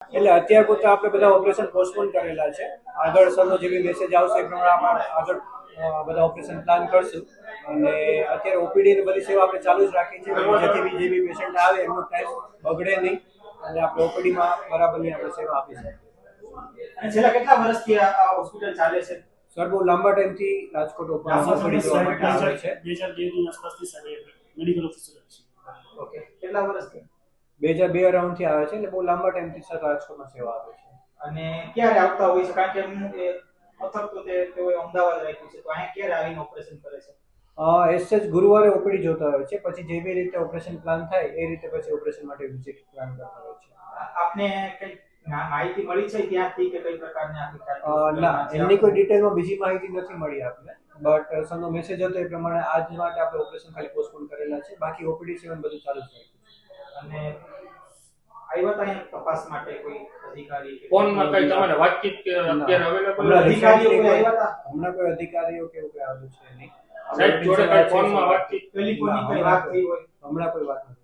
એટલે અત્યાર પૂરતા આપણે બધા ઓપરેશન પોસ્ટપોન કરેલા છે. આગળ સરનો જે બી મેસેજ આવશે એ પ્રમાણે આપણે આગળ બધા ઓપરેશન પ્લાન કરશું. અને અત્યારે ઓપીડી ની બધી સેવા આપણે ચાલુ જ રાખી છે, જેથી બી જે બી પેશન્ટ આવે એમનો ટાઈમ બગડે નહીં અને આપણે ઓપીડીમાં બરાબરની આપણે સેવા આપી શકીએ. અને છેલ્લા કેટલા વર્ષથી આ હોસ્પિટલ ચાલે છે? સર બહુ લાંબા ટાઈમથી રાજકોટ ઓપીડી જોવા માટે આવે છે. 2002 ની આસપાસથી સાહેબ મેડિકલ ઓફિસર છે. ઓકે, કેટલા વર્ષથી? 2002 અરાઉન્ડથી આવે છે, એટલે બહુ લાંબા ટાઈમથી સર રાજકોટમાં સેવા આપે છે. અને ક્યારે આવતા હોય છે? કારણ કે હું મતલબ તો તેઓએ અમદાવાદ રાખ્યું છે, તો અહીંયા ક્યારે આવીને ઓપરેશન કરે છે? એસએચ ગુરુવારે ઓપીડી જોતા હોય છે, પછી જે બી રીતે ઓપરેશન પ્લાન થાય એ રીતે પછી ઓપરેશન માટે વિઝિટ પ્લાન કરતા હોય છે. આપને કઈ માહિતી મળી છે ત્યાંથી કે કઈ પ્રકારની આપણી ના, એમની કોઈ ડિટેલમાં બીજી માહિતી નથી મળી આપને, બટ સરનો મેસેજ હતો એ પ્રમાણે આજ માટે આપણે ઓપરેશન ખાલી પોસ્ટપોન કરેલા છે. બાકી ઓપીડી સેવન બધું ચાલુ જ રાખ્યું છે. અને આવ્યા હતા અહીંયા તપાસ માટે કોઈ અધિકારી? ફોનમાં કઈ તમારે વાતચીત કે અત્યારે અવેલેબલ અધિકારીઓ કોઈ આવ્યા હતા? હમણાં કોઈ અધિકારીઓ કે એવું કઈ આવ્યું છે નહીં. સાહેબ જોડે કઈ ફોનમાં વાતચીત ટેલિફોનની કઈ વાત થઈ હોય? હમણાં કોઈ વાત નથી.